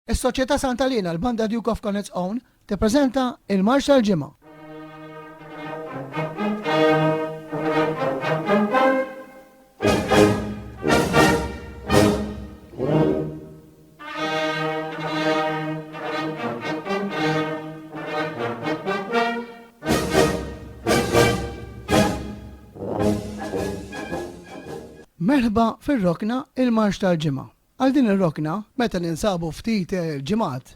Is-Soċjetà Santalina l-banda Duke of Connacht's Own tippreżenta il-Marx tal-Ġimgħa. Merħba fir-rokna il-Marx tal-Ġimgħa. Għal din ir-rokna, meta ninsabu ftit ġimgħat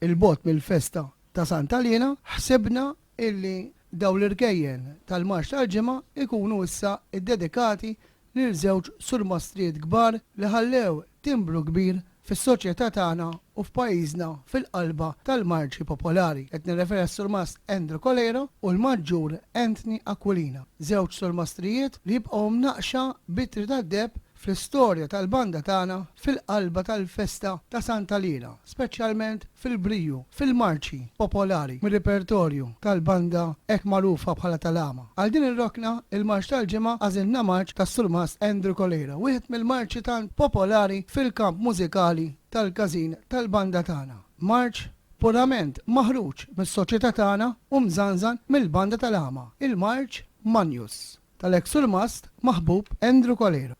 il-bot mill-festa ta' Santalina, ħsibna illi daw l-irkejjen tal-Marx tal-Ġimgħa ikunu issa iddedikati lil żewġ surmastrijiet kbar li ħallew timbru kbir fis-soċjetà tagħna u f'pajjiżna fil-qalba tal-marċi popolari. Qed nirreferi għas-surmast Andrew Coleiro u l-maġġur Anthony Aquilina. Żewġ surmastrijiet li jibqgħu mnaqxa bitri tad-deb fl-istorja tal-banda tagħna fil-qalba tal-festa ta' Santalina, speċjalment fil-briju, fil-marċi popolari mir-repertorju tal-banda hekk magħrufa bħala Talama. Għal din ir-rokna il-Marx tal-Ġimgħa għażilna marċ tas-surmast Andrew Coleiro, wieħed mill-marċi tant popolari fil-kamp mużikali tal-każin tal-banda tagħna. Marċ purament maħruġ mis-soċjetà tagħna u mżanżan mill-banda Talama, il-Marċ Magnus tal-eks surmast maħbub Andrew Coleiro.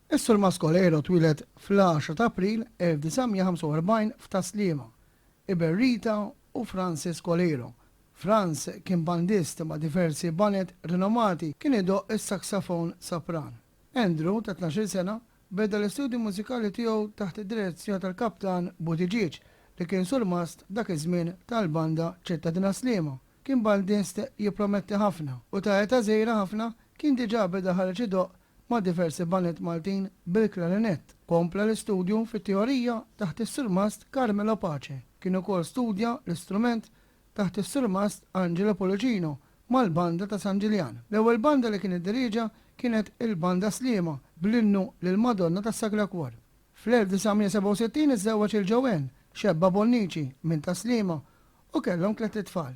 Is-surmast Coleiro twilet fl-10 ta' April 1945 f'Taslima, Iberrita u Francis Coleiro. Franz kien bandist ma' diversi banet rinomati kien idoq is-saksafon sopran. Andrew ta' 12 sena beda l-istudju mużikali tiegħu taħt id-direzzjoni tal-kaptan Buttigieg li kien surmast dak iż-żmien tal-banda ċittadina Slima. Kien bandist jipprometti ħafna u ta' eta żgħira ħafna kien diġà beda ħareġ idoq ma' diversi banet Maltin bil-klarinett. Kompla l-istudju fit-teorija taħt is-surmast Carmelo Pace. Kien ukoll studja l-istrument taħt is-surmast Angelo Policino mal-banda ta' San Ġiljan. L-ewwel banda li kien iddiriġa kienet il-banda Slima bl-innu lill-Madonna tas-Sakra Kwar. Fl-1967 iżżewweġ il-ġewwen Xebba Bonnici minn Taslima u kellhom tliet tfal,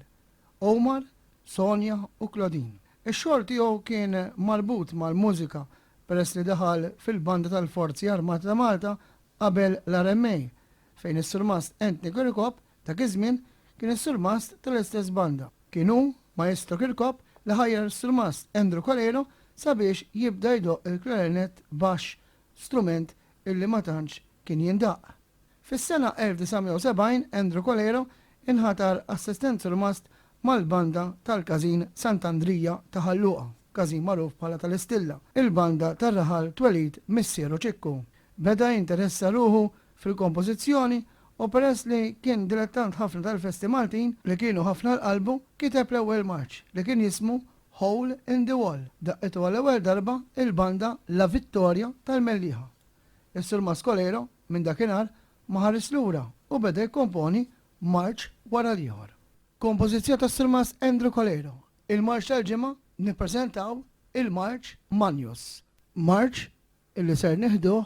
Omar, Sonja u Claudine. Ix-xogħol tiegħu kien marbut mal-mużika peress li daħal fil-banda tal-Forzi Armati ta' Malta qabel l-RMA, fejn is-surmast Anthony Kirkop ta' iż-żmien kien is-surmast tal-istess banda. Kienu Maestro Kirkop li ħajjar is-surmast Andrew Coleiro sabiex jibda jdoq il-klarinett baxx, strument illi ma tantx kien jindaq. Fis-sena 1970 Andrew Coleiro inħatar assistent surmast mal-banda tal-każin Sant'Andrija ta' Ħalluqa, każin magħruf bħala tal-Istilla. Il-banda tar-raħal twelid missieru ċikku. Beda jinteressa ruħu fil-kompożizzjoni u peress li kien dilettant ħafna tal-festi Maltin li kienu ħafna l-qalbu kiteb l-ewwel marċ li kien jismu Hole in the Wall. Daqqitu għal-ewwel darba il-banda La Vittoria tal-Mellieħa. Is-surmast Coleiro minn dakinhar ma ħares lura u beda jkomponi marċ wara l-ieħor. Kompożizzjoni tas-surmast Andrew Coleiro. Il-Marx tal-Ġimgħa nippreżentaw il-Marċ Magnus. Marċ illi ser neħduh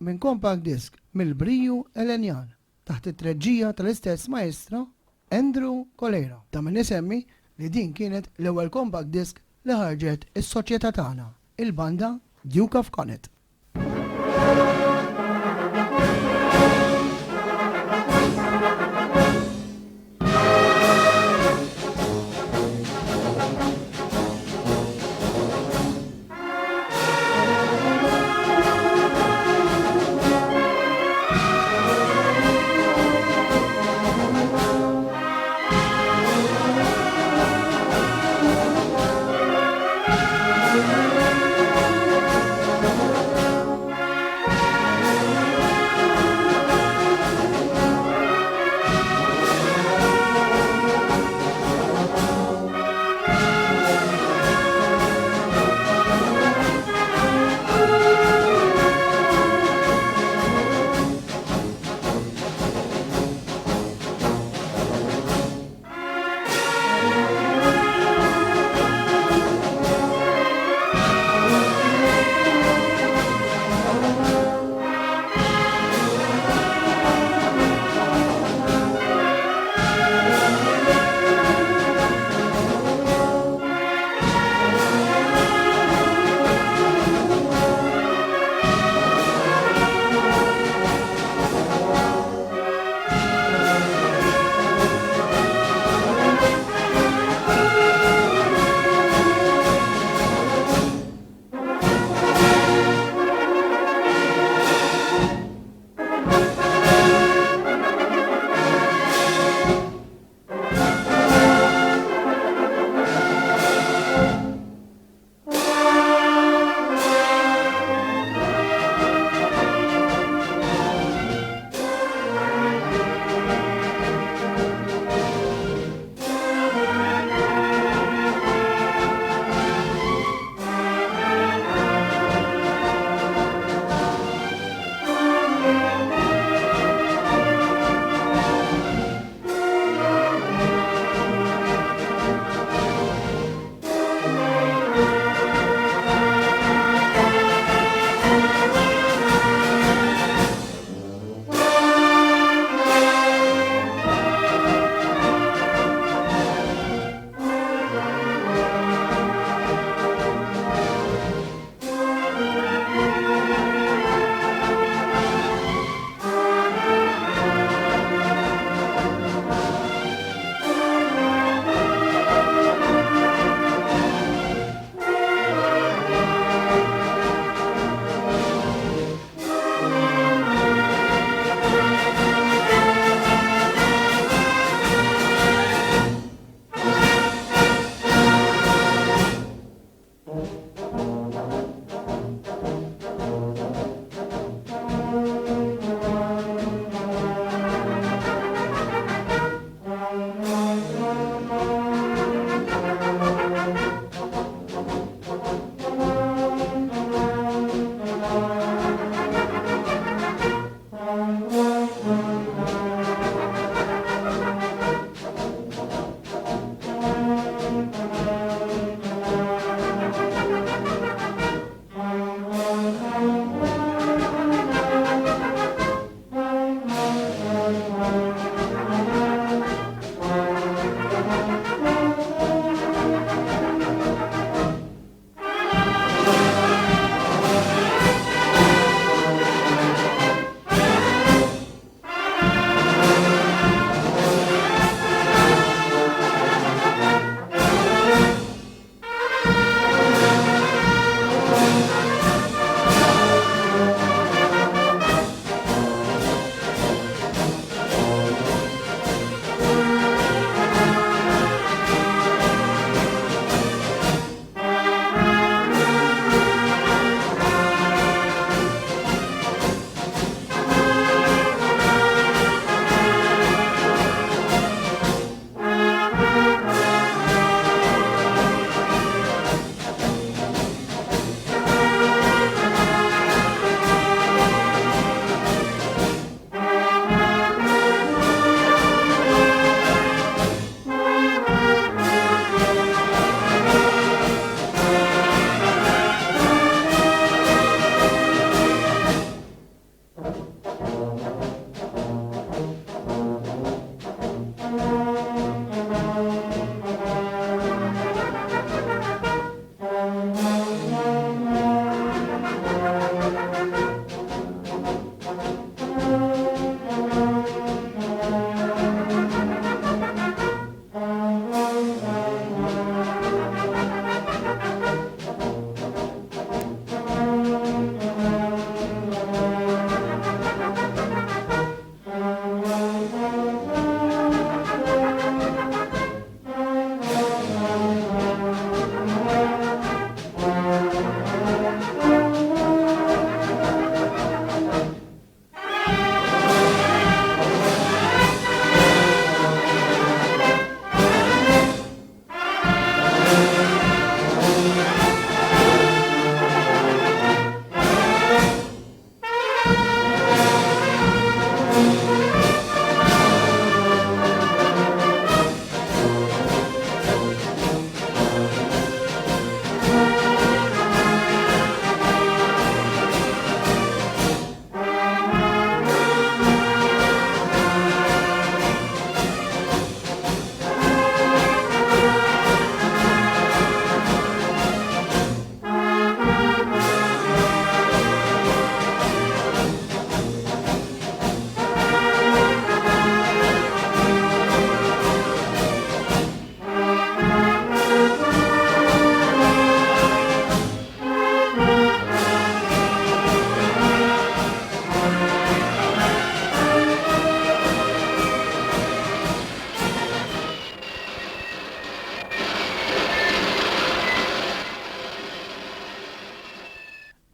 minn compact disc mill-Briju Elenjan taħt it-treġġija tal-istess maestro Andrew Coleiro. Ta' min isemmi li din kienet l-ewwel compact disc li ħarġet is-soċjetà tagħna, il-banda Duke of Connacht.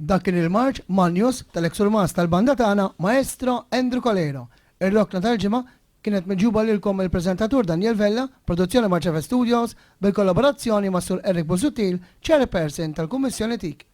Dak kien il-marċ Magnus tal-eksurmas tal-banda tagħna Maestro Andrew Coleiro. Ir-rokna tal-ġimgħa kienet meġuba lilkom il-preżentatur Daniel Vella, produzzjoni Marċeve Studios, bil-kollaborazzjoni ma' Sur Eric Busuttil, chairperson tal-Kummissjoni TIK.